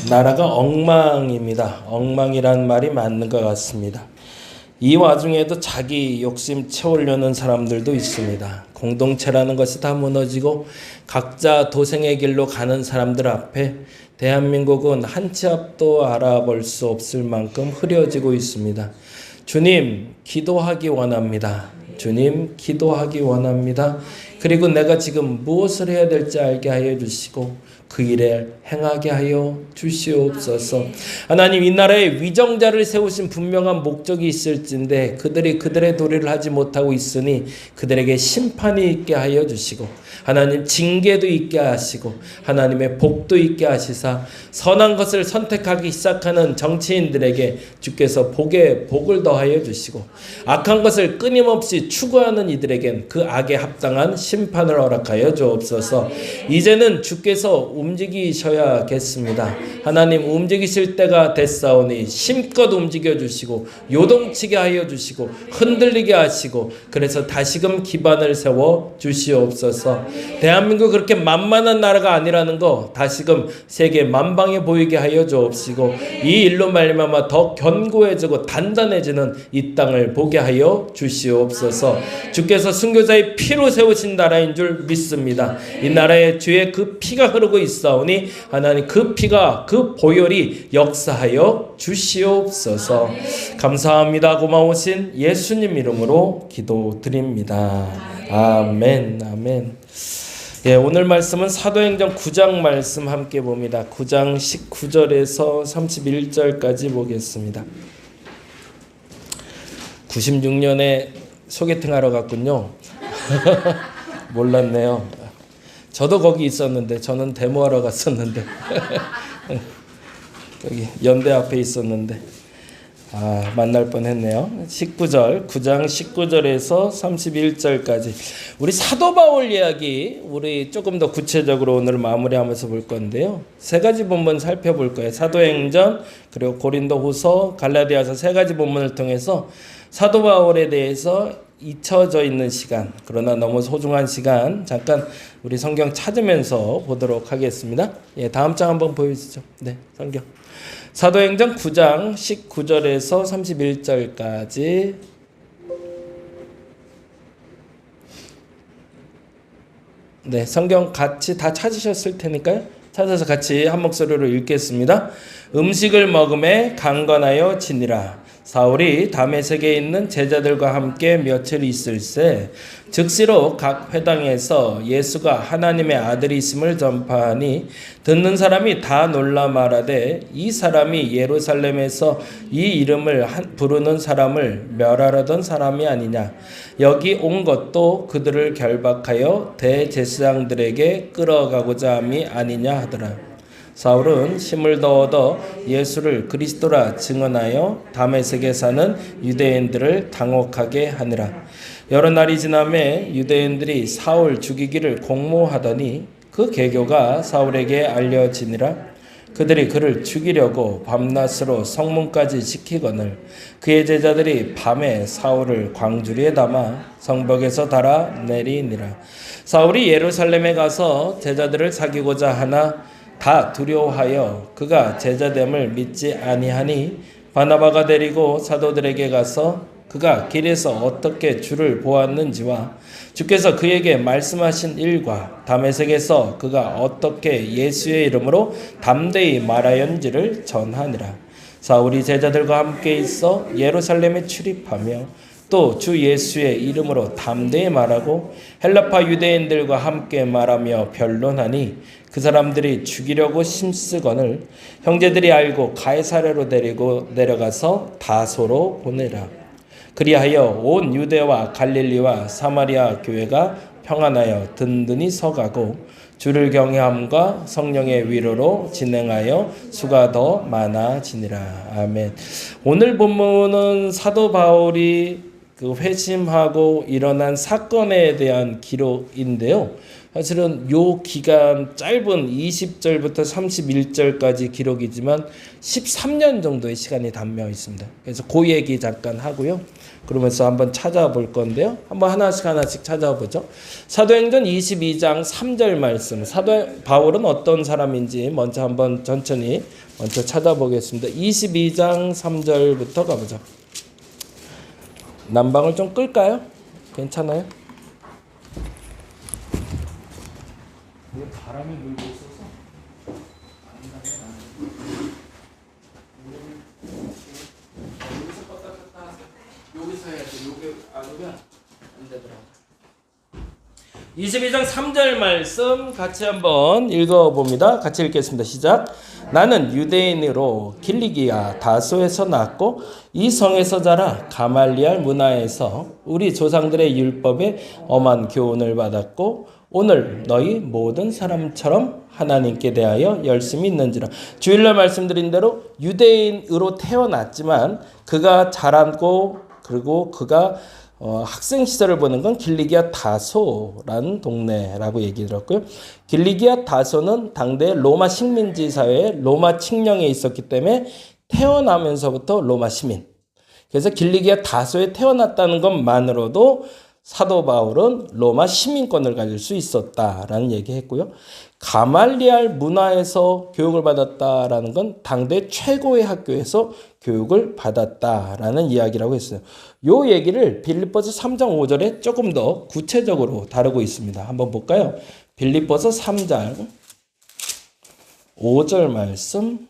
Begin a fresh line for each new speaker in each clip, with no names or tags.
나라가 엉망입니다. 엉망이란 말이 맞는 것 같습니다. 이 와중에도 자기 욕심 채우려는 사람들도 있습니다. 공동체라는 것이 다 무너지고 각자 도생의 길로 가는 사람들 앞에 대한민국은 한 치 앞도 알아볼 수 없을 만큼 흐려지고 있습니다. 주님, 기도하기 원합니다. 주님, 기도하기 원합니다. 그리고 내가 지금 무엇을 해야 될지 알게 하여 주시고 그 일에 행하게 하여 주시옵소서. 하나님, 이 나라에 위정자를 세우신 분명한 목적이 있을진데 그들이 그들의 도리를 하지 못하고 있으니 그들에게 심판이 있게 하여 주시고 하나님 징계도 있게 하시고 하나님의 복도 있게 하시사 선한 것을 선택하기 시작하는 정치인들에게 주께서 복에 복을 더하여 주시고 악한 것을 끊임없이 추구하는 이들에겐 그 악에 합당한 심판을 허락하여 주옵소서. 이제는 주께서 움직이셔야겠습니다. 하나님, 움직이실 때가 됐사오니 심껏 움직여 주시고 요동치게 하여 주시고 흔들리게 하시고 그래서 다시금 기반을 세워 주시옵소서. 대한민국 그렇게 만만한 나라가 아니라는 거 다시금 세계 만방에 보이게 하여 주옵시고 이 일로 말미암아 더 견고해지고 단단해지는 이 땅을 보게 하여 주시옵소서. 주께서 순교자의 피로 세우신 나라인 줄 믿습니다. 이 나라에 주의 그 피가 흐르고 있사오니 하나님 그 피가 그 보혈이 역사하여 주시옵소서. 감사합니다. 고마우신 예수님 이름으로 기도드립니다. 아멘. 아멘. 예, 오늘 말씀은 사도행전 9장 말씀 함께 봅니다. 9장 19절에서 31절까지 보겠습니다. 96년에 소개팅 하러 갔군요. 몰랐네요. 저도 거기 있었는데 저는 데모하러 갔었는데 여기 연대 앞에 있었는데 만날 뻔했네요. 19절 9장 19절에서 31절까지 우리 사도 바울 이야기 우리 조금 더 구체적으로 오늘 마무리하면서 볼 건데요. 세 가지 본문 살펴볼 거예요. 사도행전 그리고 고린도후서 갈라디아서 세 가지 본문을 통해서 사도 바울에 대해서 잊혀져 있는 시간, 그러나 너무 소중한 시간 잠깐 우리 성경 찾으면서 보도록 하겠습니다. 예, 다음 장 한번 보여주시죠. 네, 성경 사도행전 9장 19절에서 31절까지 네, 성경 같이 다 찾으셨을 테니까요. 찾아서 같이 한 목소리로 읽겠습니다. 음식을 먹음에 강건하여 지니라. 사울이 다메섹에 있는 제자들과 함께 며칠 있을새 즉시로 각 회당에서 예수가 하나님의 아들이심을 전파하니 듣는 사람이 다 놀라 말하되 이 사람이 예루살렘에서 이 이름을 부르는 사람을 멸하려던 사람이 아니냐. 여기 온 것도 그들을 결박하여 대제사장들에게 끌어가고자 함이 아니냐 하더라. 사울은 힘을 더 얻어 예수를 그리스도라 증언하여 다메섹에 사는 유대인들을 당혹하게 하니라. 여러 날이 지나매 유대인들이 사울 죽이기를 공모하더니 그 계교가 사울에게 알려지니라. 그들이 그를 죽이려고 밤낮으로 성문까지 지키거늘 그의 제자들이 밤에 사울을 광주리에 담아 성벽에서 달아 내리니라. 사울이 예루살렘에 가서 제자들을 사귀고자 하나 다 두려워하여 그가 제자됨을 믿지 아니하니 바나바가 데리고 사도들에게 가서 그가 길에서 어떻게 주를 보았는지와 주께서 그에게 말씀하신 일과 다메섹에서 그가 어떻게 예수의 이름으로 담대히 말하였는지를 전하니라. 사울이 제자들과 함께 있어 예루살렘에 출입하며 또 주 예수의 이름으로 담대히 말하고 헬라파 유대인들과 함께 말하며 변론하니 그 사람들이 죽이려고 힘쓰거늘 형제들이 알고 가이사랴로 데리고 내려가서 다소로 보내라. 그리하여 온 유대와 갈릴리와 사마리아 교회가 평안하여 든든히 서가고 주를 경외함과 성령의 위로로 진행하여 수가 더 많아지니라. 아멘. 오늘 본문은 사도 바울이 그 회심하고 일어난 사건에 대한 기록인데요. 사실은 요 기간 짧은 20절부터 31절까지 기록이지만 13년 정도의 시간이 담겨 있습니다. 그래서 그 얘기 잠깐 하고요. 그러면서 한번 찾아볼 건데요. 한번 하나씩 찾아보죠. 사도행전 22장 3절 말씀. 바울은 어떤 사람인지 먼저 한번 천천히 먼저 찾아보겠습니다. 22장 3절부터 가보죠. 난방을 좀 끌까요? 괜찮아요? 바람이 불고 있어서 여기서 껐다 켰다 하세요. 여기서 해야 돼. 여기 아니면 안 되더라고. 22장 3절 말씀 같이 한번 읽어봅니다. 같이 읽겠습니다. 시작. 나는 유대인으로 길리기아 다소에서 났고 이 성에서 자라 가말리알 문화에서 우리 조상들의 율법에 엄한 교훈을 받았고 오늘 너희 모든 사람처럼 하나님께 대하여 열심히 있는지라. 주일날 말씀드린 대로 유대인으로 태어났지만 그가 자랐고 그리고 그가 학생 시절을 보는 건 길리기아 다소라는 동네라고 얘기 들었고요. 길리기아 다소는 당대 로마 식민지 사회에 로마 칙령에 있었기 때문에 태어나면서부터 로마 시민. 그래서 길리기아 다소에 태어났다는 것만으로도 사도 바울은 로마 시민권을 가질 수 있었다라는 얘기했고요. 가말리알 문화에서 교육을 받았다라는 건 당대 최고의 학교에서 교육을 받았다라는 이야기라고 했어요. 이 얘기를 빌립보서 3장 5절에 조금 더 구체적으로 다루고 있습니다. 한번 볼까요? 빌립보서 3장 5절 말씀.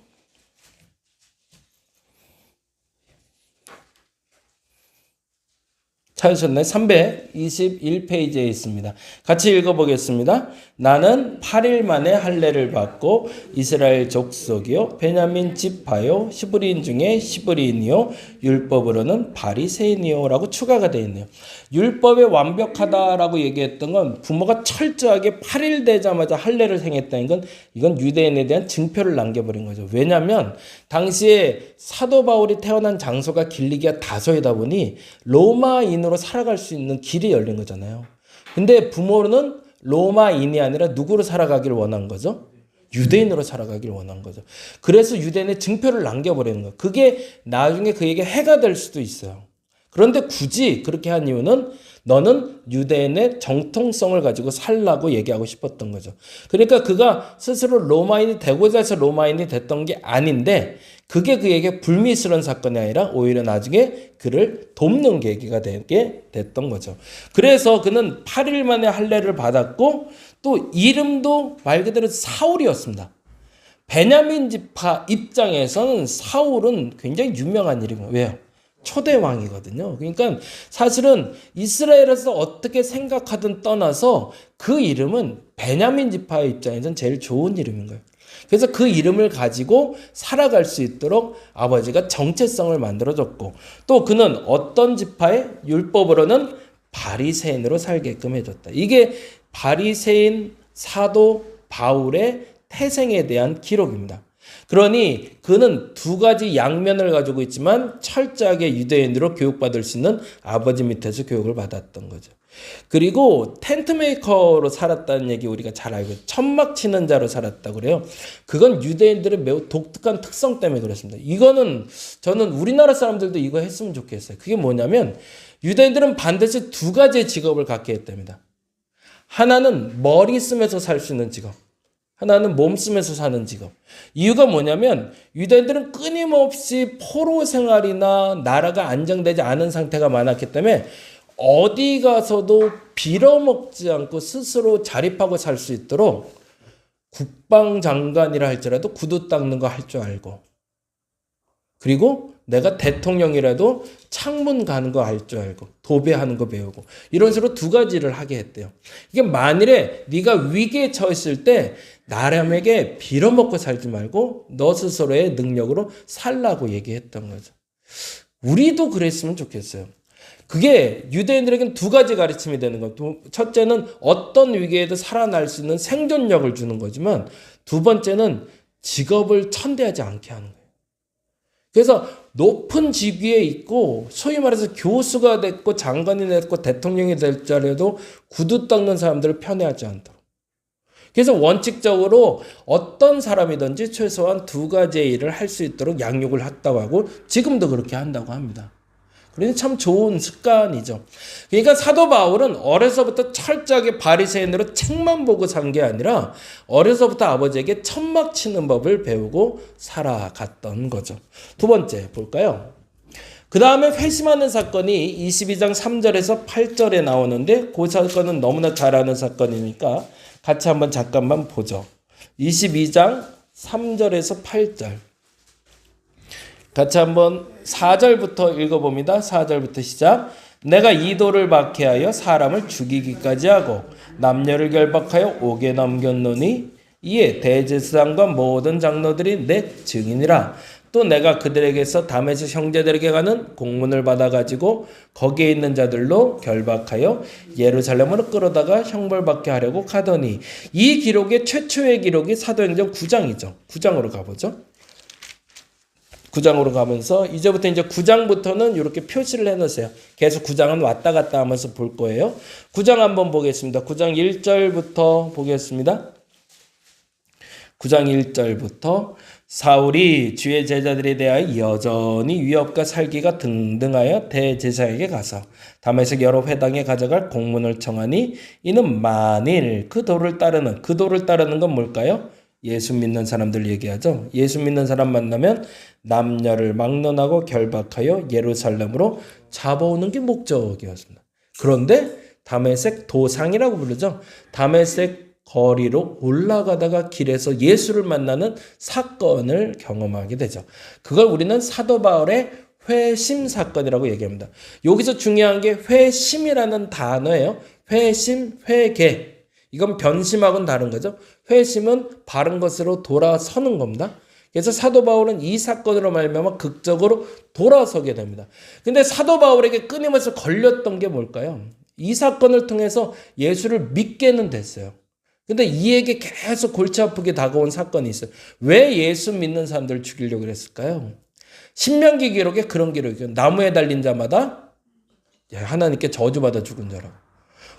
찾으셨나요? 321페이지에 있습니다. 같이 읽어보겠습니다. 나는 8일 만에 할례를 받고 이스라엘 족속이요 베냐민 지파요 히브리인 중에 히브리인이요 율법으로는 바리새인이요 라고 추가가 되어 있네요. 율법에 완벽하다라고 얘기했던 건 부모가 철저하게 8일 되자마자 할례를 행했다는 건 이건 유대인에 대한 증표를 남겨버린 거죠. 왜냐하면 당시에 사도 바울이 태어난 장소가 길리기아 다소이다 보니 로마인으로 살아갈 수 있는 길이 열린 거잖아요. 근데 부모는 로마인이 아니라 누구로 살아가기를 원한 거죠? 유대인으로 살아가기를 원한 거죠. 그래서 유대인의 증표를 남겨버리는 거예요. 그게 나중에 그에게 해가 될 수도 있어요. 그런데 굳이 그렇게 한 이유는 너는 유대인의 정통성을 가지고 살라고 얘기하고 싶었던 거죠. 그러니까 그가 스스로 로마인이 되고자 해서 로마인이 됐던 게 아닌데 그게 그에게 불미스러운 사건이 아니라 오히려 나중에 그를 돕는 계기가 되게 됐던 거죠. 그래서 그는 8일 만에 할례를 받았고 또 이름도 말 그대로 사울이었습니다. 베냐민 지파 입장에서는 사울은 굉장히 유명한 이름이에요. 왜요? 초대 왕이거든요. 그러니까 사실은 이스라엘에서 어떻게 생각하든 떠나서 그 이름은 베냐민 지파의 입장에서는 제일 좋은 이름인 거예요. 그래서 그 이름을 가지고 살아갈 수 있도록 아버지가 정체성을 만들어줬고 또 그는 어떤 지파의 율법으로는 바리새인으로 살게끔 해줬다. 이게 바리새인 사도 바울의 태생에 대한 기록입니다. 그러니 그는 두 가지 양면을 가지고 있지만 철저하게 유대인으로 교육받을 수 있는 아버지 밑에서 교육을 받았던 거죠. 그리고 텐트 메이커로 살았다는 얘기 우리가 잘 알고 천막 치는 자로 살았다고 그래요. 그건 유대인들의 매우 독특한 특성 때문에 그렇습니다. 이거는 저는 우리나라 사람들도 이거 했으면 좋겠어요. 그게 뭐냐면 유대인들은 반드시 두 가지의 직업을 갖게 했답니다. 하나는 머리 쓰면서 살 수 있는 직업. 하나는 몸 쓰면서 사는 직업. 이유가 뭐냐면 유대인들은 끊임없이 포로 생활이나 나라가 안정되지 않은 상태가 많았기 때문에 어디 가서도 빌어먹지 않고 스스로 자립하고 살 수 있도록 국방장관이라 할지라도 구두 닦는 거 할 줄 알고 그리고 내가 대통령이라도 창문 가는 거 알 줄 알고 도배하는 거 배우고 이런 식으로 두 가지를 하게 했대요. 이게 만일에 네가 위기에 처했을 때 나람에게 빌어먹고 살지 말고 너 스스로의 능력으로 살라고 얘기했던 거죠. 우리도 그랬으면 좋겠어요. 그게 유대인들에게는 두 가지 가르침이 되는 거예요. 첫째는 어떤 위기에도 살아날 수 있는 생존력을 주는 거지만 두 번째는 직업을 천대하지 않게 하는 거예요. 그래서 높은 직위에 있고 소위 말해서 교수가 됐고 장관이 됐고 대통령이 될 줄 알아도 구두 닦는 사람들을 편애하지 않도록. 그래서 원칙적으로 어떤 사람이든지 최소한 두 가지의 일을 할 수 있도록 양육을 했다고 하고 지금도 그렇게 한다고 합니다. 우리는 참 좋은 습관이죠. 그러니까 사도 바울은 어려서부터 철저하게 바리새인으로 책만 보고 산 게 아니라 어려서부터 아버지에게 천막 치는 법을 배우고 살아갔던 거죠. 두 번째 볼까요? 그 다음에 회심하는 사건이 22장 3절에서 8절에 나오는데 그 사건은 너무나 잘 아는 사건이니까 같이 한번 잠깐만 보죠. 22장 3절에서 8절 같이 한번 4절부터 읽어봅니다. 4절부터 시작. 내가 이도를 박해하여 사람을 죽이기까지 하고 남녀를 결박하여 옥에 넘겼노니 이에 대제사장과 모든 장로들이 내 증인이라. 또 내가 그들에게서 다메섹 형제들에게 가는 공문을 받아가지고 거기에 있는 자들로 결박하여 예루살렘으로 끌어다가 형벌받게 하려고 가더니. 이 기록의 최초의 기록이 사도행전 9장이죠. 9장으로 가보죠. 9장으로 가면서 이제부터 이제 9장부터는 이렇게 표시를 해놓으세요. 계속 9장은 왔다 갔다 하면서 볼 거예요. 9장 한번 보겠습니다. 9장 1절부터 보겠습니다. 9장 1절부터 사울이 주의 제자들에 대하여 여전히 위협과 살기가 등등하여 대제사장에게 가서 다메섹 여러 회당에 가져갈 공문을 청하니 이는 만일 그 도를 따르는 건 뭘까요? 예수 믿는 사람들 얘기하죠. 예수 믿는 사람 만나면 남녀를 막론하고 결박하여 예루살렘으로 잡아오는 게 목적이었습니다. 그런데 다메섹 도상이라고 부르죠. 다메섹 거리로 올라가다가 길에서 예수를 만나는 사건을 경험하게 되죠. 그걸 우리는 사도 바울의 회심 사건이라고 얘기합니다. 여기서 중요한 게 회심이라는 단어예요. 회심, 회개. 이건 변심하고는 다른 거죠. 회심은 바른 것으로 돌아서는 겁니다. 그래서 사도 바울은 이 사건으로 말미암아 극적으로 돌아서게 됩니다. 근데 사도 바울에게 끊임없이 걸렸던 게 뭘까요? 이 사건을 통해서 예수를 믿게는 됐어요. 근데 이에게 계속 골치 아프게 다가온 사건이 있어요. 왜 예수 믿는 사람들을 죽이려고 그랬을까요? 신명기 기록에 그런 기록이에요. 나무에 달린 자마다 하나님께 저주받아 죽은 자라고.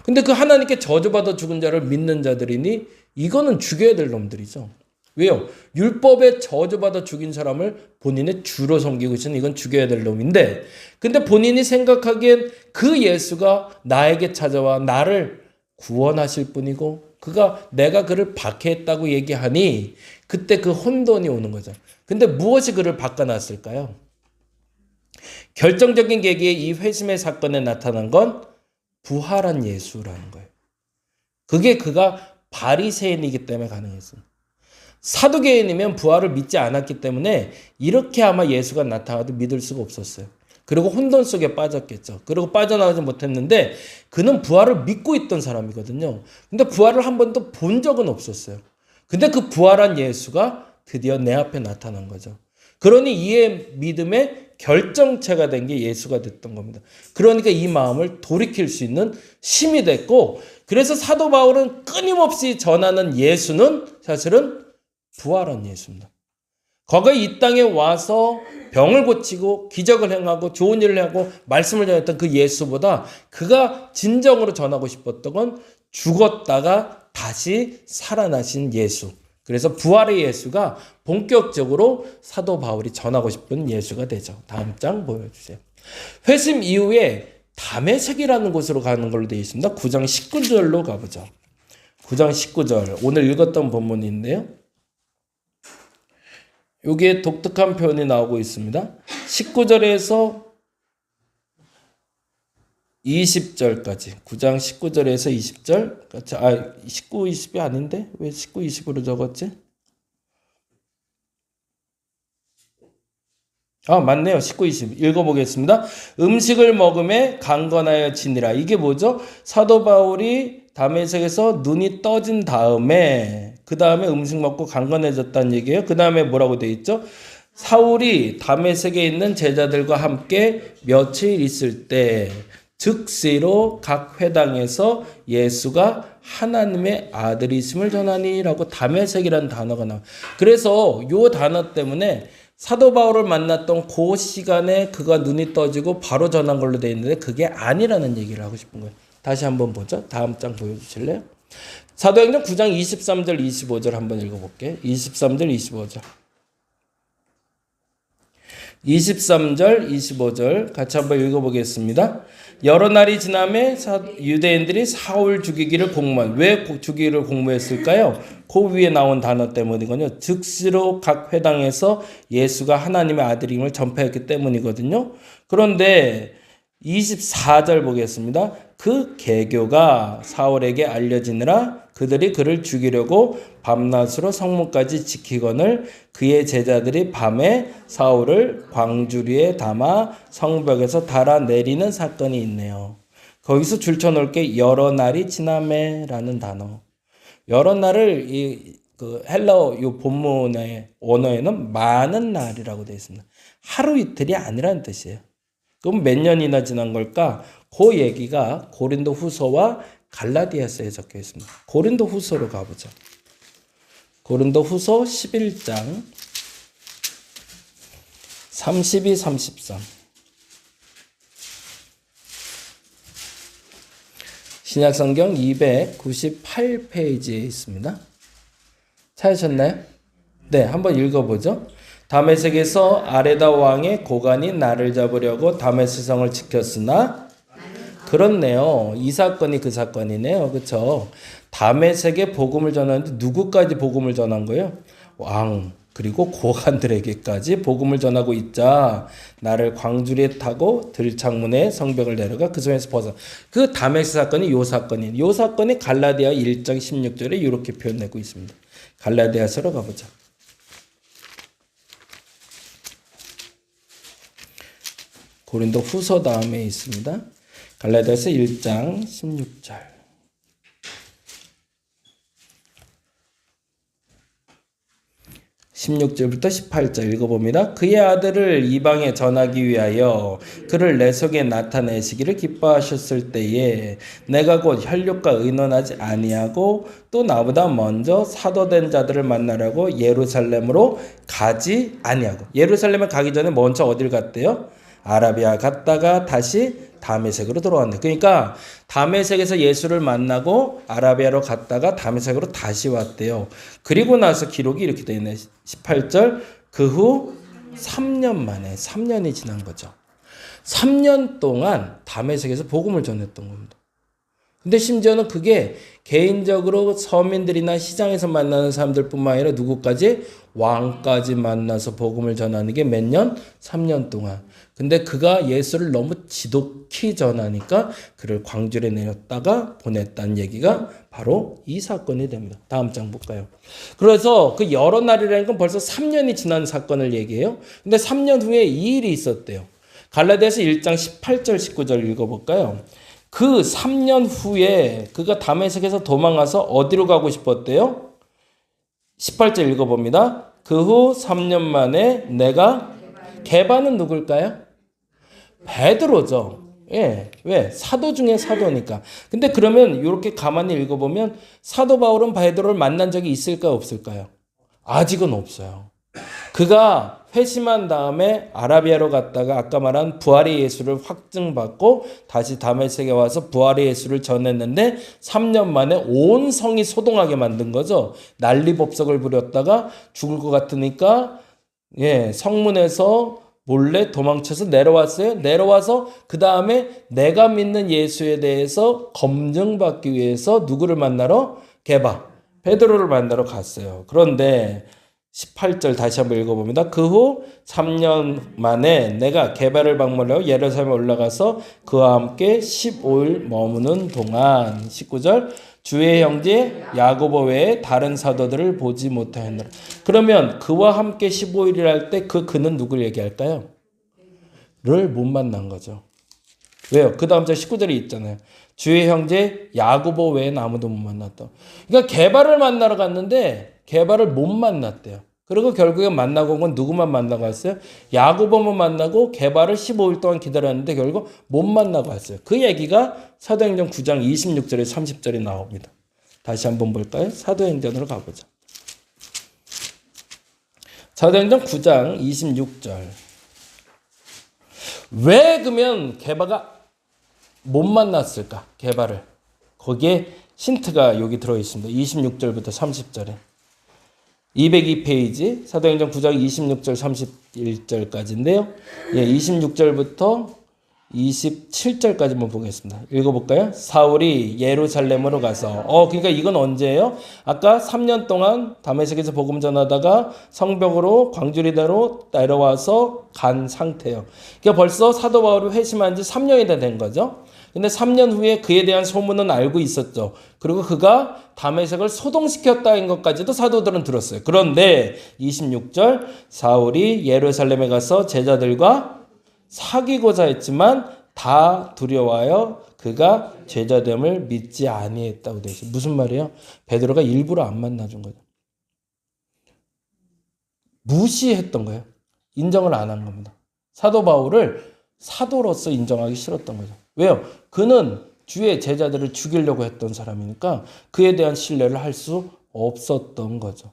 근데 그 하나님께 저주받아 죽은 자를 믿는 자들이니 이거는 죽여야 될 놈들이죠. 왜요? 율법에 저주받아 죽인 사람을 본인의 주로 섬기고 있으니 이건 죽여야 될 놈인데, 근데 본인이 생각하기엔 그 예수가 나에게 찾아와 나를 구원하실 분이고 내가 그를 박해했다고 얘기하니 그때 그 혼돈이 오는 거죠. 근데 무엇이 그를 바꿔놨을까요? 결정적인 계기에 이 회심의 사건에 나타난 건 부활한 예수라는 거예요. 그가 바리새인이기 때문에 가능했습니다. 사두개인이면 부활을 믿지 않았기 때문에 이렇게 아마 예수가 나타나도 믿을 수가 없었어요. 그리고 혼돈 속에 빠졌겠죠. 그리고 빠져나가지 못했는데 그는 부활을 믿고 있던 사람이거든요. 근데 부활을 한 번도 본 적은 없었어요. 근데 그 부활한 예수가 드디어 내 앞에 나타난 거죠. 그러니 이의 믿음의 결정체가 된 게 예수가 됐던 겁니다. 그러니까 이 마음을 돌이킬 수 있는 힘이 됐고, 그래서 사도 바울은 끊임없이 전하는 예수는 사실은 부활한 예수입니다. 거기 이 땅에 와서 병을 고치고 기적을 행하고 좋은 일을 하고 말씀을 전했던 그 예수보다 그가 진정으로 전하고 싶었던 건 죽었다가 다시 살아나신 예수. 그래서 부활의 예수가 본격적으로 사도 바울이 전하고 싶은 예수가 되죠. 다음 장 보여주세요. 회심 이후에 다메섹이라는 곳으로 가는 걸로 되어 있습니다. 9장 19절로 가보죠. 9장 19절 오늘 읽었던 본문인데요. 여기에 독특한 표현이 나오고 있습니다. 19절에서 20절까지 9장 19절에서 20절 19, 20이 아닌데 왜 19, 20으로 적었지? 맞네요. 19, 20 읽어보겠습니다. 음식을 먹음에 강건하여 지니라. 이게 뭐죠? 사도 바울이 다메섹에서 눈이 떠진 다음에 그 다음에 음식 먹고 강건해졌다는 얘기예요. 그 다음에 뭐라고 되어 있죠? 사울이 다메섹에 있는 제자들과 함께 며칠 있을 때 즉시로 각 회당에서 예수가 하나님의 아들이심을 전하니라고 다메섹이라는 단어가 나와요. 그래서 이 단어 때문에 사도 바울을 만났던 그 시간에 그가 눈이 떠지고 바로 전한 걸로 되어 있는데 그게 아니라는 얘기를 하고 싶은 거예요. 다시 한번 보죠. 다음 장 보여주실래요? 사도행전 9장 23절 25절 한번 읽어볼게요. 23절 25절 23절, 25절 같이 한번 읽어보겠습니다. 여러 날이 지나매 유대인들이 사울 죽이기를 공모한. 왜 죽이기를 공모했을까요? 그 위에 나온 단어 때문이거든요. 즉시로 각 회당에서 예수가 하나님의 아들임을 전파했기 때문이거든요. 그런데 24절 보겠습니다. 그 계교가 사울에게 알려지느라 그들이 그를 죽이려고 밤낮으로 성문까지 지키거늘 그의 제자들이 밤에 사울을 광주리에 담아 성벽에서 달아내리는 사건이 있네요. 거기서 줄쳐놓을게 여러 날이 지나매라는 단어. 여러 날을 그 헬라어 이 본문의 원어에는 많은 날이라고 되어 있습니다. 하루 이틀이 아니라는 뜻이에요. 그럼 몇 년이나 지난 걸까? 그 얘기가 고린도 후서와 갈라디아서에 적혀 있습니다. 고린도 후서로 가보죠. 고린도 후서 11장 32, 33. 신약성경 298페이지에 있습니다. 찾으셨나요? 네, 한번 읽어보죠. 다메섹에서 아레다 왕의 고관이 나를 잡으려고 다메섹 성을 지켰으나 그렇네요. 이 사건이 그 사건이네요. 그렇죠? 다메섹에 복음을 전하는데 누구까지 복음을 전한 거예요? 왕 그리고 고관들에게까지 복음을 전하고 있자 나를 광주리에 타고 들창문에 성벽을 내려가 그 성에서 벗어. 그 다메섹 사건이 요 사건이에요. 요 사건이 갈라디아 1장 16절에 이렇게 표현되고 있습니다. 갈라디아서로 가보자. 고린도 후서 다음에 있습니다. 갈라디아서 1장 16절. 16절부터 18절 읽어봅니다. 그의 아들을 이방에 전하기 위하여 그를 내 속에 나타내시기를 기뻐하셨을 때에 내가 곧 혈육과 의논하지 아니하고 또 나보다 먼저 사도된 자들을 만나려고 예루살렘으로 가지 아니하고. 예루살렘에 가기 전에 먼저 어딜 갔대요? 아라비아 갔다가 다시 다메섹으로 돌아왔네. 그러니까 다메섹에서 예수를 만나고 아라비아로 갔다가 다메섹으로 다시 왔대요. 그리고 나서 기록이 이렇게 되어 있네. 18절 그 후 3년 만에 3년이 지난 거죠. 3년 동안 다메섹에서 복음을 전했던 겁니다. 근데 심지어는 그게 개인적으로 서민들이나 시장에서 만나는 사람들뿐만 아니라 누구까지? 왕까지 만나서 복음을 전하는 게 몇 년? 3년 동안. 근데 그가 예수를 너무 지독히 전하니까 그를 광주에 내렸다가 보냈다는 얘기가 바로 이 사건이 됩니다. 다음 장 볼까요? 그래서 그 여러 날이라는 건 벌써 3년이 지난 사건을 얘기해요. 근데 3년 후에 이 일이 있었대요. 갈라디아서 1장 18절 19절 읽어볼까요? 그 3년 후에 그가 다메섹에서 도망가서 어디로 가고 싶었대요? 18절 읽어봅니다. 그 후 3년 만에 내가 게바는 누굴까요? 베드로죠. 예, 왜? 사도 중에 사도니까. 근데 그러면 이렇게 가만히 읽어보면 사도 바울은 베드로를 만난 적이 있을까요? 없을까요? 아직은 없어요. 그가 회심한 다음에 아라비아로 갔다가 아까 말한 부활의 예수를 확증받고 다시 다메섹에 와서 부활의 예수를 전했는데 3년 만에 온 성이 소동하게 만든 거죠. 난리법석을 부렸다가 죽을 것 같으니까 성문에서 몰래 도망쳐서 내려왔어요. 내려와서 그 다음에 내가 믿는 예수에 대해서 검증받기 위해서 누구를 만나러? 게바, 베드로를 만나러 갔어요. 그런데 18절 다시 한번 읽어봅니다. 그 후 3년 만에 내가 게바를 방문하여 예루살렘에 올라가서 그와 함께 15일 머무는 동안 19절 주의 형제 야고보 외에 다른 사도들을 보지 못하였노라. 그러면 그와 함께 15일이라 할 때 그는 누굴 얘기할까요? 를 못 만난 거죠. 왜요? 그 다음 절 19절이 있잖아요. 주의 형제 야고보 외에는 아무도 못 만났다. 그러니까 게바를 만나러 갔는데 게바를 못 만났대요. 그리고 결국에 만나고 온 건 누구만 만나고 왔어요? 야고보만 만나고 게바를 15일 동안 기다렸는데 결국 못 만나고 왔어요. 그 얘기가 사도행전 9장 26절에 30절에 나옵니다. 다시 한번 볼까요? 사도행전으로 가보죠. 사도행전 9장 26절. 왜 그러면 게바가 못 만났을까? 게바를. 거기에 힌트가 여기 들어있습니다. 26절부터 30절에. 202페이지 사도행전 9장 26절 31절까지인데요. 예, 26절부터 27절까지 한번 보겠습니다. 읽어볼까요? 사울이 예루살렘으로 가서 그러니까 이건 언제예요? 아까 3년 동안 다메섹에서 복음 전하다가 성벽으로 광주리대로 내려와서 간 상태예요. 그러니까 벌써 사도 바울이 회심한 지 3년이 된 거죠. 근데 3년 후에 그에 대한 소문은 알고 있었죠. 그리고 그가 다메섹을 소동시켰다는 것까지도 사도들은 들었어요. 그런데 26절 사울이 예루살렘에 가서 제자들과 사귀고자 했지만 다 두려워하여 그가 제자됨을 믿지 아니했다고 되어 있어요. 무슨 말이에요? 베드로가 일부러 안 만나준 거죠. 무시했던 거예요. 인정을 안 한 겁니다. 사도 바울을 사도로서 인정하기 싫었던 거죠. 왜요? 그는 주의 제자들을 죽이려고 했던 사람이니까 그에 대한 신뢰를 할 수 없었던 거죠.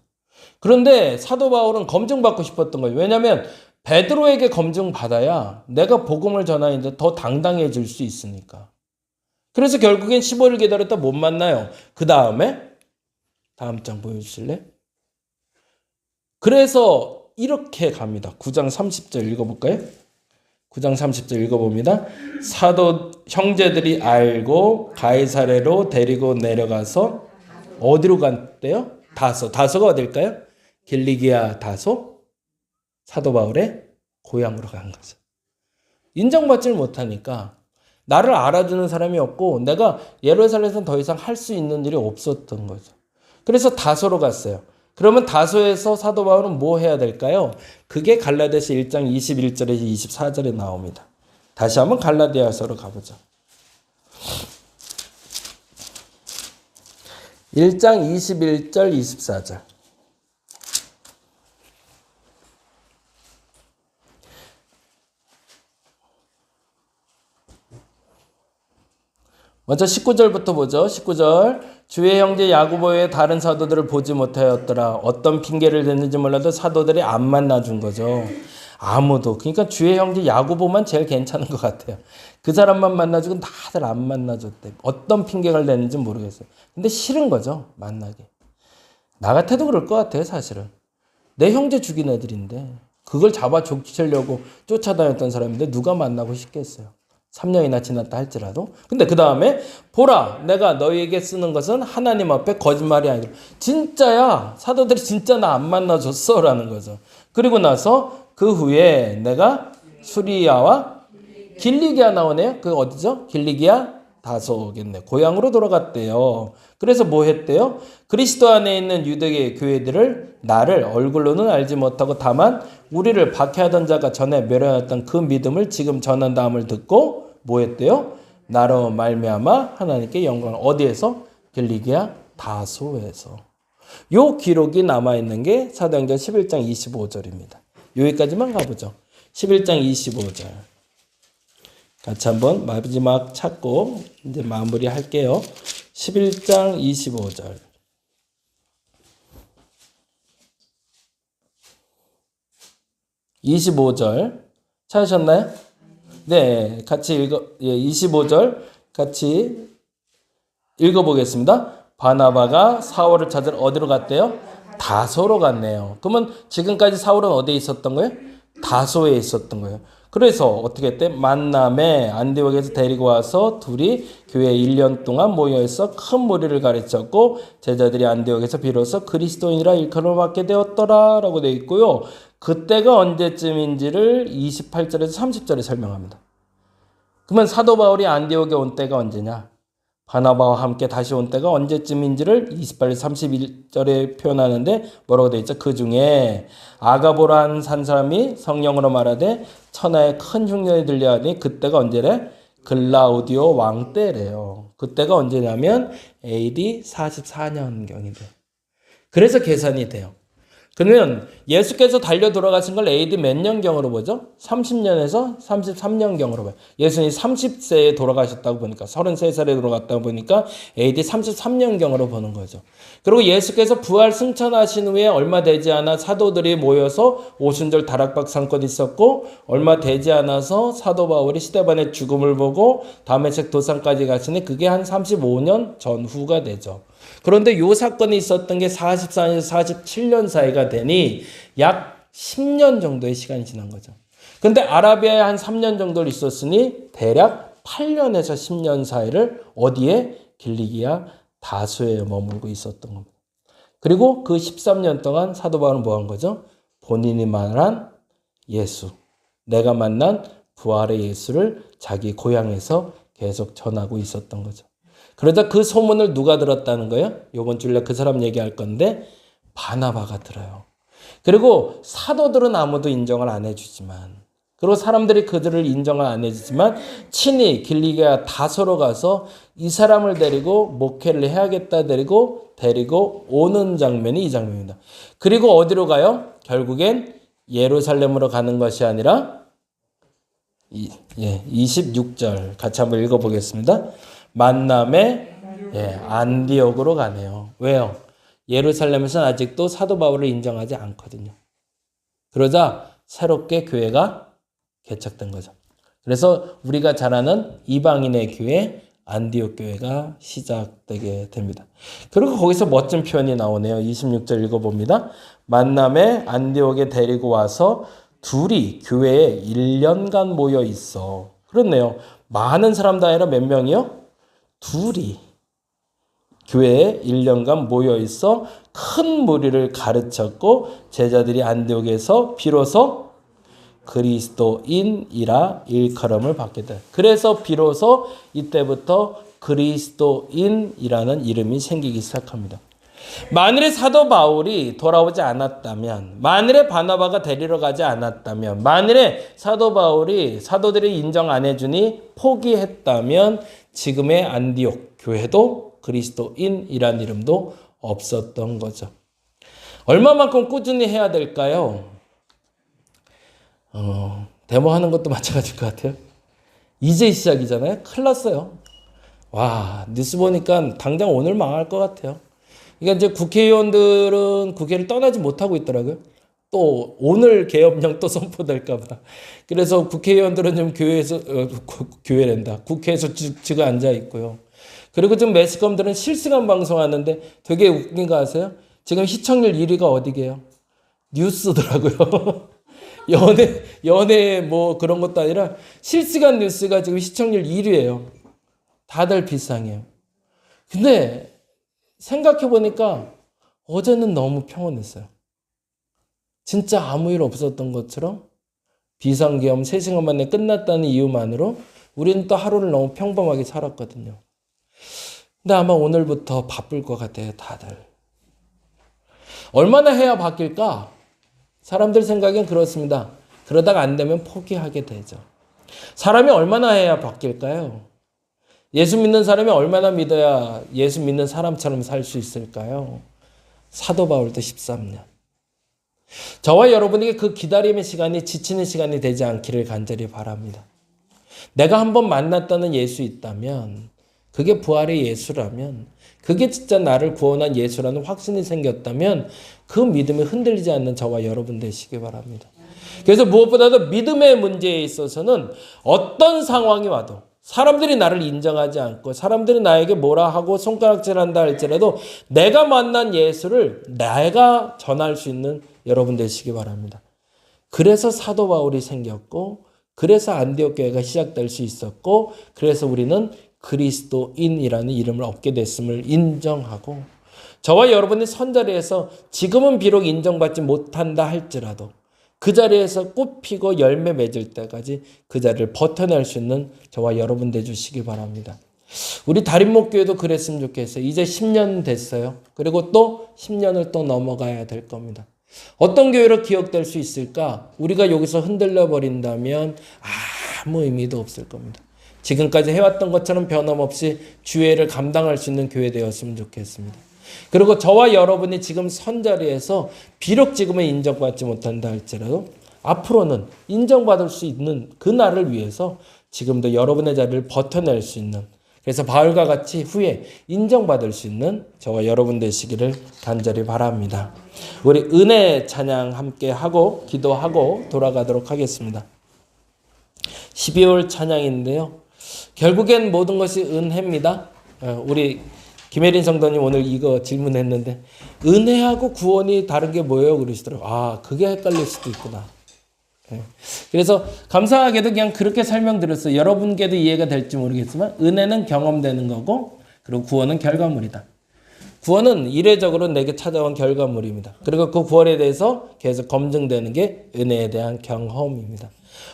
그런데 사도 바울은 검증받고 싶었던 거예요. 왜냐하면 베드로에게 검증받아야 내가 복음을 전하는데 더 당당해질 수 있으니까. 그래서 결국엔 15일 기다렸다 못 만나요. 그 다음에 다음 장 보여주실래? 그래서 이렇게 갑니다. 9장 30절 읽어볼까요? 9장 30절 읽어봅니다. 사도 형제들이 알고 가이사랴로 데리고 내려가서 어디로 갔대요? 다소. 다소가 어딜까요? 길리기아 다소? 사도 바울의 고향으로 간 거죠. 인정받질 못하니까 나를 알아주는 사람이 없고 내가 예루살렘에서는 더 이상 할 수 있는 일이 없었던 거죠. 그래서 다소로 갔어요. 그러면 다소에서 사도 바울은 뭐 해야 될까요? 그게 갈라디아서 1장 21절에서 24절에 나옵니다. 다시 한번 갈라디아서로 가보죠. 1장 21절 24절. 먼저 19절부터 보죠. 19절. 주의 형제 야고보 외에 다른 사도들을 보지 못하였더라. 어떤 핑계를 댔는지 몰라도 사도들이 안 만나준 거죠. 아무도. 그러니까 주의 형제 야고보만 제일 괜찮은 것 같아요. 그 사람만 만나주고 다들 안 만나줬대. 어떤 핑계가 냈는지 모르겠어요. 근데 싫은 거죠. 만나게. 나 같아도 그럴 것 같아요. 사실은. 내 형제 죽인 애들인데 그걸 잡아 족치려고 쫓아다녔던 사람인데 누가 만나고 싶겠어요. 3년이나 지났다 할지라도. 근데 그 다음에 보라 내가 너희에게 쓰는 것은 하나님 앞에 거짓말이 아니라 진짜야. 사도들이 진짜 나 안 만나줬어 라는 거죠. 그리고 나서 그 후에 내가 수리아와 길리기아 나오네요. 그 어디죠? 길리기아 다소겠네. 고향으로 돌아갔대요. 그래서 뭐 했대요? 그리스도 안에 있는 유대계 교회들을 나를 얼굴로는 알지 못하고 다만 우리를 박해하던 자가 전에 멸하였던 그 믿음을 지금 전한다함을 듣고 뭐 했대요? 나로 말미암아 하나님께 영광을. 어디에서? 길리기아 다소에서. 요 기록이 남아있는 게 사도행전 11장 25절입니다. 여기까지만 가보죠. 11장 25절. 같이 한번 마지막 찾고 이제 마무리 할게요. 11장 25절. 찾으셨나요? 네, 같이 25절 같이 읽어보겠습니다. 바나바가 사울을 찾으러 어디로 갔대요? 다소로 갔네요. 그러면 지금까지 사울은 어디에 있었던 거예요? 다소에 있었던 거예요. 그래서 어떻게 했대? 만남에 안디옥에서 데리고 와서 둘이 교회에 1년 동안 모여서 큰 무리를 가르쳤고 제자들이 안디옥에서 비로소 그리스도인이라 일컬음을 받게 되었더라 라고 되어 있고요. 그때가 언제쯤인지를 28절에서 30절에 설명합니다. 그러면 사도 바울이 안디옥에 온 때가 언제냐? 바나바와 함께 다시 온 때가 언제쯤인지를 28절 31절에 표현하는데 뭐라고 되어 있죠? 그 중에 아가보라는 산 사람이 성령으로 말하되 천하에 큰 흉년이 들려하니 그때가 언제래? 글라우디오 왕 때래요. 그때가 언제냐면 AD 44년경이래요. 그래서 계산이 돼요. 그러면 예수께서 달려 돌아가신 걸 AD 몇 년경으로 보죠? 30년에서 33년경으로 봐요. 예수님이 30세에 돌아가셨다고 보니까 33살에 돌아갔다고 보니까 AD 33년경으로 보는 거죠. 그리고 예수께서 부활 승천하신 후에 얼마 되지 않아 사도들이 모여서 오순절 다락방 상권 있었고 얼마 되지 않아서 사도 바울이 스데반의 죽음을 보고 다메섹 도상까지 가시니 그게 한 35년 전후가 되죠. 그런데 요 사건이 있었던 게 44년에서 47년 사이가 되니 약 10년 정도의 시간이 지난 거죠. 근데 아라비아에 한 3년 정도 있었으니 대략 8년에서 10년 사이를 어디에? 길리기아 다소에 머물고 있었던 겁니다. 그리고 그 13년 동안 사도 바울은 뭐 한 거죠? 본인이 말한 예수, 내가 만난 부활의 예수를 자기 고향에서 계속 전하고 있었던 거죠. 그러다 그 소문을 누가 들었다는 거예요? 이번 주일에 그 사람 얘기할 건데 바나바가 들어요. 그리고 사도들은 아무도 인정을 안 해주지만, 그리고 사람들이 그들을 인정을 안 해주지만 친히 길리기아 다소로 가서 이 사람을 데리고 목회를 해야겠다 데리고 오는 장면이 이 장면입니다. 그리고 어디로 가요? 결국엔 예루살렘으로 가는 것이 아니라 26절 같이 한번 읽어보겠습니다. 만남의 안디옥으로 가네요. 왜요? 예루살렘에서는 아직도 사도 바울을 인정하지 않거든요. 그러자 새롭게 교회가 개척된 거죠. 그래서 우리가 잘 아는 이방인의 교회 안디옥 교회가 시작되게 됩니다. 그리고 거기서 멋진 표현이 나오네요. 26절 읽어봅니다. 만남에 안디옥에 데리고 와서 둘이 교회에 1년간 모여 있어. 그렇네요. 많은 사람도 아니라 몇 명이요? 둘이 교회에 1년간 모여 있어 큰 무리를 가르쳤고 제자들이 안디옥에서 비로소 그리스도인이라 일컬음을 받게 돼. 그래서 비로소 이때부터 그리스도인이라는 이름이 생기기 시작합니다. 만일에 사도 바울이 돌아오지 않았다면, 만일에 바나바가 데리러 가지 않았다면, 만일에 사도 바울이 사도들이 인정 안 해주니 포기했다면 지금의 안디옥 교회도 그리스도인이라는 이름도 없었던 거죠. 얼마만큼 꾸준히 해야 될까요? 데모하는 것도 마찬가지일 것 같아요. 이제 시작이잖아요. 큰일 났어요. 와, 뉴스 보니까 당장 오늘 망할 것 같아요. 그러니까 이제 국회의원들은 국회를 떠나지 못하고 있더라고요. 또 오늘 계엄령 또 선포될까 봐. 그래서 국회의원들은 좀 국회에서 쭉 앉아 있고요. 그리고 좀 매스컴들은 실시간 방송하는데 되게 웃긴 거 아세요? 지금 시청률 1위가 어디게요? 뉴스더라고요. 연애 뭐 그런 것도 아니라 실시간 뉴스가 지금 시청률 1위예요. 다들 비상해요. 근데 생각해 보니까 어제는 너무 평온했어요. 진짜 아무 일 없었던 것처럼 비상계엄 3시간 만에 끝났다는 이유만으로 우리는 또 하루를 너무 평범하게 살았거든요. 근데 아마 오늘부터 바쁠 것 같아요, 다들. 얼마나 해야 바뀔까? 사람들 생각엔 그렇습니다. 그러다가 안 되면 포기하게 되죠. 사람이 얼마나 해야 바뀔까요? 예수 믿는 사람이 얼마나 믿어야 예수 믿는 사람처럼 살 수 있을까요? 사도 바울도 13년. 저와 여러분에게 그 기다림의 시간이 지치는 시간이 되지 않기를 간절히 바랍니다. 내가 한번 만났다는 예수 있다면, 그게 부활의 예수라면, 그게 진짜 나를 구원한 예수라는 확신이 생겼다면 그 믿음이 흔들리지 않는 저와 여러분 되시기 바랍니다. 그래서 무엇보다도 믿음의 문제에 있어서는 어떤 상황이 와도, 사람들이 나를 인정하지 않고 사람들이 나에게 뭐라 하고 손가락질한다 할지라도 내가 만난 예수를 내가 전할 수 있는 여러분 되시기 바랍니다. 그래서 사도 바울이 생겼고, 그래서 안디옥 교회가 시작될 수 있었고, 그래서 우리는 그리스도인이라는 이름을 얻게 됐음을 인정하고, 저와 여러분이 선자리에서 지금은 비록 인정받지 못한다 할지라도 그 자리에서 꽃 피고 열매 맺을 때까지 그 자리를 버텨낼 수 있는 저와 여러분 되주시기 바랍니다. 우리 다림목교회도 그랬으면 좋겠어요. 이제 10년 됐어요. 그리고 또 10년을 또 넘어가야 될 겁니다. 어떤 교회로 기억될 수 있을까? 우리가 여기서 흔들려 버린다면 아무 의미도 없을 겁니다. 지금까지 해왔던 것처럼 변함없이 주회를 감당할 수 있는 교회 되었으면 좋겠습니다. 그리고 저와 여러분이 지금 선자리에서 비록 지금은 인정받지 못한다 할지라도 앞으로는 인정받을 수 있는 그 날을 위해서 지금도 여러분의 자리를 버텨낼 수 있는, 그래서 바울과 같이 후에 인정받을 수 있는 저와 여러분 되시기를 간절히 바랍니다. 우리 은혜 찬양 함께 하고 기도하고 돌아가도록 하겠습니다. 12월 찬양인데요. 결국엔 모든 것이 은혜입니다. 우리 김혜린 성도님 오늘 이거 질문했는데 은혜하고 구원이 다른 게 뭐예요? 그러시더라고요. 아, 그게 헷갈릴 수도 있구나. 예. 그래서 감사하게도 그냥 그렇게 설명드렸어요. 여러분께도 이해가 될지 모르겠지만 은혜는 경험되는 거고 그리고 구원은 결과물이다. 구원은 이례적으로 내게 찾아온 결과물입니다. 그리고 그 구원에 대해서 계속 검증되는 게 은혜에 대한 경험입니다.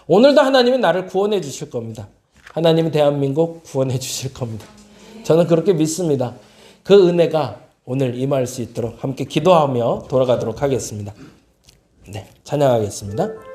오늘도 하나님이 나를 구원해 주실 겁니다. 하나님이 대한민국 구원해 주실 겁니다. 저는 그렇게 믿습니다. 그 은혜가 오늘 임할 수 있도록 함께 기도하며 돌아가도록 하겠습니다. 네, 찬양하겠습니다.